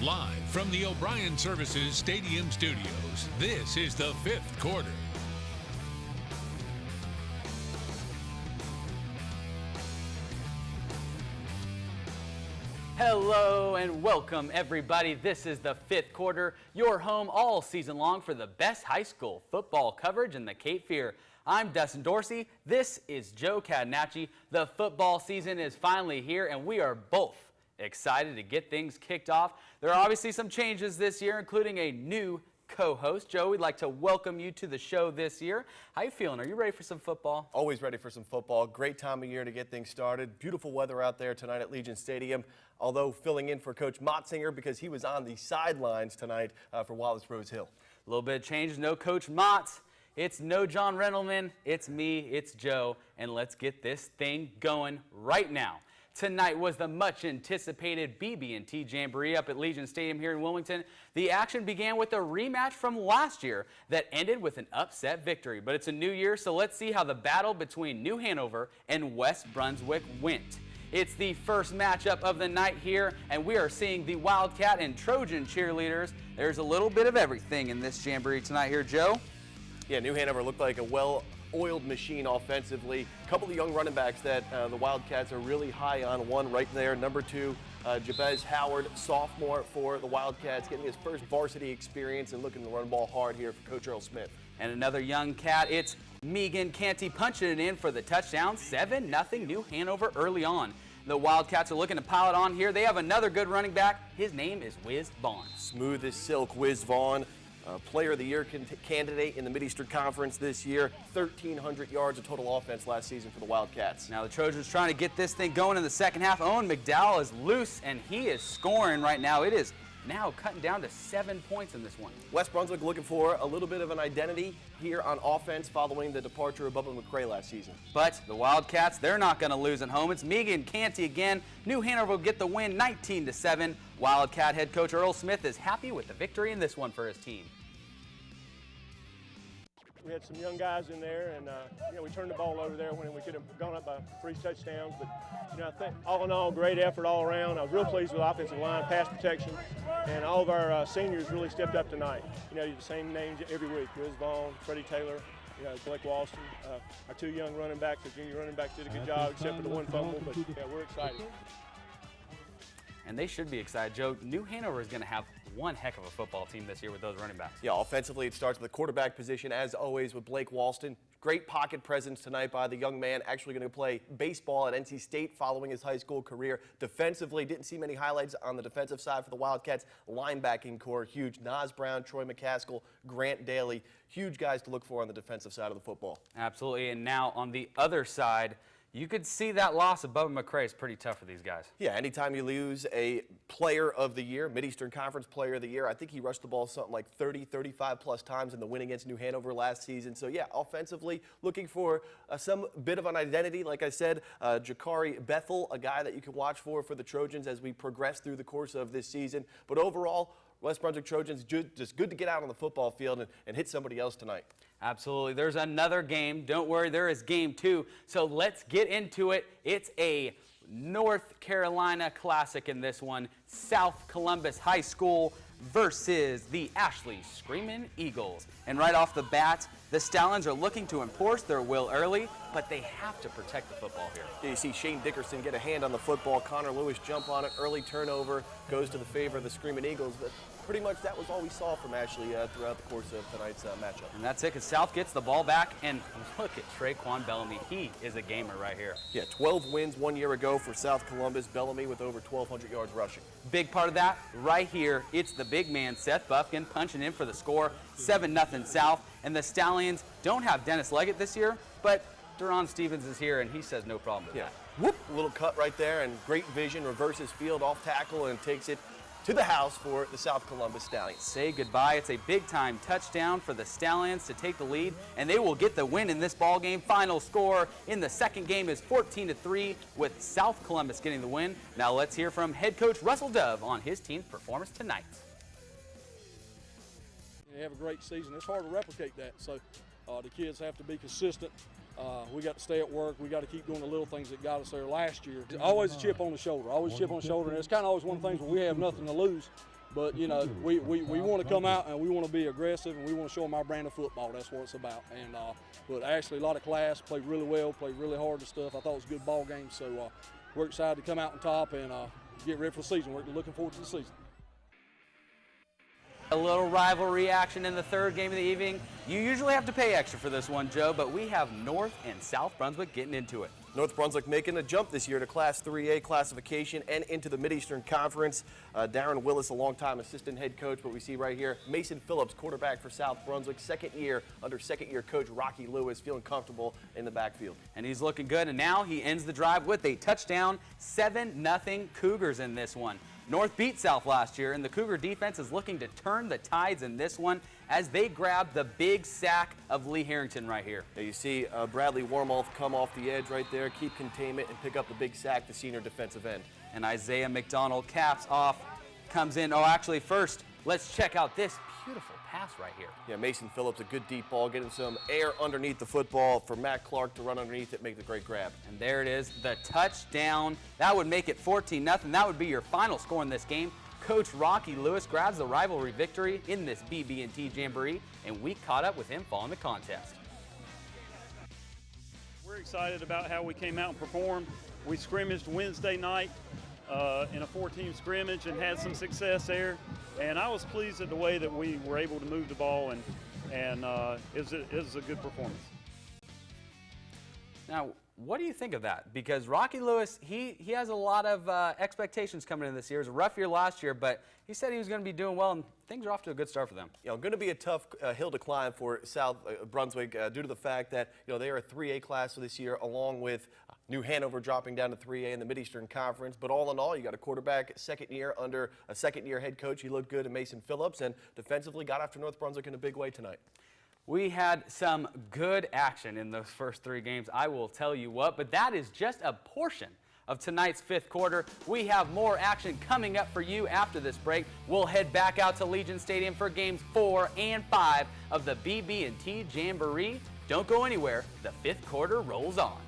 Live from the O'Brien Services Stadium Studios, this is the fifth quarter. Hello and welcome everybody. This is the fifth quarter, your home all season long for the best high school football coverage in the Cape Fear. I'm Dustin Dorsey. This is Joe Cadenacci. The football season is finally here and we are both excited to get things kicked off. There are obviously some changes this year, including a new co-host. Joe, we'd like to welcome you to the show this year. How you feeling? Are you ready for some football? Always ready for some football. Great time of year to get things started. Beautiful weather out there tonight at Legion Stadium. Although filling in for Coach Motzinger because he was on the sidelines tonight for Wallace Rose Hill. A little bit of change. No Coach Motz. It's no John Rendelman. It's me. It's Joe. And let's get this thing going right now. Tonight was the much-anticipated BB&T Jamboree up at Legion Stadium here in Wilmington. The action began with a rematch from last year that ended with an upset victory. But it's a new year, so let's see how the battle between New Hanover and West Brunswick went. It's the first matchup of the night here, and we are seeing the Wildcat and Trojan cheerleaders. There's a little bit of everything in this Jamboree tonight here, Joe. Yeah, New Hanover looked like a well-oiled machine offensively. A couple of young running backs that the Wildcats are really high on. One right there, number 2, Jabez Howard, sophomore for the Wildcats, getting his first varsity experience and looking to run the ball hard here for Coach Earl Smith. And another young cat, it's Megan Canty punching it in for the touchdown. 7-0 New Hanover early on. The Wildcats are looking to pile it on here. They have another good running back. His name is Wiz Vaughn. Smooth as silk, Wiz Vaughn. Player of the Year candidate in the Mid-Eastern Conference this year. 1,300 yards of total offense last season for the Wildcats. Now the Trojans trying to get this thing going in the second half. Owen McDowell is loose, and he is scoring right now. It is now cutting down to 7 points in this one. West Brunswick looking for a little bit of an identity here on offense following the departure of Bubba McCray last season. But the Wildcats, they're not going to lose at home. It's Megan Canty again. New Hanover will get the win 19-7. Wildcat head coach Earl Smith is happy with the victory in this one for his team. We had some young guys in there, and we turned the ball over there when we could have gone up by 3 touchdowns. But I think all in all, great effort all around. I was real pleased with the offensive line, pass protection, and all of our seniors really stepped up tonight. The same names every week: Wiz Vaughn, Freddie Taylor, Blake Walston. Our 2 young running backs, our junior running backs, did a good job, except for the one fumble. But yeah, we're excited. And they should be excited, Joe. New Hanover is going to have one heck of a football team this year with those running backs. Yeah, offensively it starts with the quarterback position, as always, with Blake Walston. Great pocket presence tonight by the young man, actually going to play baseball at NC State following his high school career. Defensively, didn't see many highlights on the defensive side for the Wildcats. Linebacking core, huge. Nas Brown, Troy McCaskill, Grant Daly, huge guys to look for on the defensive side of the football. Absolutely, and now on the other side, you could see that loss of Bubba McCray is pretty tough for these guys. Yeah, anytime you lose a player of the year, Mid-Eastern Conference player of the year, I think he rushed the ball something like 30, 35-plus times in the win against New Hanover last season. So, yeah, offensively, looking for some bit of an identity. Like I said, Jakari Bethel, a guy that you can watch for the Trojans as we progress through the course of this season. But overall, West Brunswick Trojans, just good to get out on the football field and hit somebody else tonight. Absolutely. There's another game. Don't worry, there is game 2. So let's get into it. It's a North Carolina classic in this one. South Columbus High School versus the Ashley Screamin' Eagles. And right off the bat, the Stallions are looking to enforce their will early, but they have to protect the football here. Yeah, you see Shane Dickerson get a hand on the football. Connor Lewis jump on it. Early turnover goes to the favor of the Screamin' Eagles. But pretty much that was all we saw from Ashley throughout the course of tonight's matchup. And that's it, because South gets the ball back, and look at Traquan Bellamy. He is a gamer right here. Yeah, 12 wins 1 year ago for South Columbus. Bellamy with over 1,200 yards rushing. Big part of that right here, it's the big man, Seth Buffkin, punching in for the score, 7-0 South. And the Stallions don't have Dennis Leggett this year, but Deron Stevens is here, and he says no problem with that. Whoop, a little cut right there, and great vision, reverses field off tackle, and takes it to the house for the South Columbus Stallions. Say goodbye. It's a big-time touchdown for the Stallions to take the lead, and they will get the win in this ball game. Final score in the second game is 14-3, with South Columbus getting the win. Now let's hear from head coach Russell Dove on his team's performance tonight. They have a great season. It's hard to replicate that, so the kids have to be consistent. We got to stay at work. We got to keep doing the little things that got us there last year. Always a chip on the shoulder, always a chip on the shoulder. And it's kind of always one of the things when we have nothing to lose, But, you know, we want to come out and we want to be aggressive and we want to show them our brand of football. That's what it's about. And but actually a lot of class, played really well, played really hard and stuff. I thought it was a good ball game. So we're excited to come out on top and get ready for the season. We're looking forward to the season. A little rivalry action in the third game of the evening. You usually have to pay extra for this one, Joe, but we have North and South Brunswick getting into it. North Brunswick making a jump this year to Class 3A classification and into the Mid-Eastern Conference. Darren Willis, a longtime assistant head coach, but we see right here Mason Phillips, quarterback for South Brunswick, second year under second-year coach Rocky Lewis, feeling comfortable in the backfield. And he's looking good, and now he ends the drive with a touchdown, 7-0 Cougars in this one. North beat South last year, and the Cougar defense is looking to turn the tides in this one as they grab the big sack of Lee Harrington right here. Yeah, you see Bradley Warmoth come off the edge right there, keep containment, and pick up the big sack, the senior defensive end. And Isaiah McDonald caps off, comes in. Oh, actually, first, let's check out this beautiful pass right here. Yeah, Mason Phillips, a good deep ball, getting some air underneath the football for Matt Clark to run underneath it, make the great grab. And there it is, the touchdown. That would make it 14-0. That would be your final score in this game. Coach Rocky Lewis grabs the rivalry victory in this BB&T Jamboree, and we caught up with him following the contest. We're excited about how we came out and performed. We scrimmaged Wednesday night in a 4-team scrimmage and had some success there. And I was pleased at the way that we were able to move the ball, and it was a good performance. Now, what do you think of that? Because Rocky Lewis, he has a lot of expectations coming in this year. It was a rough year last year, but he said he was going to be doing well, and things are off to a good start for them. You know, going to be a tough hill to climb for South Brunswick due to the fact that, you know, they are a 3A class for this year, along with New Hanover dropping down to 3A in the Mid-Eastern Conference. But all in all, you got a quarterback second year under a second-year head coach. He looked good in Mason Phillips, and defensively got after North Brunswick in a big way tonight. We had some good action in those first 3 games, I will tell you what, but that is just a portion of tonight's 5th quarter. We have more action coming up for you after this break. We'll head back out to Legion Stadium for games 4 and 5 of the BB&T Jamboree. Don't go anywhere. The 5th quarter rolls on.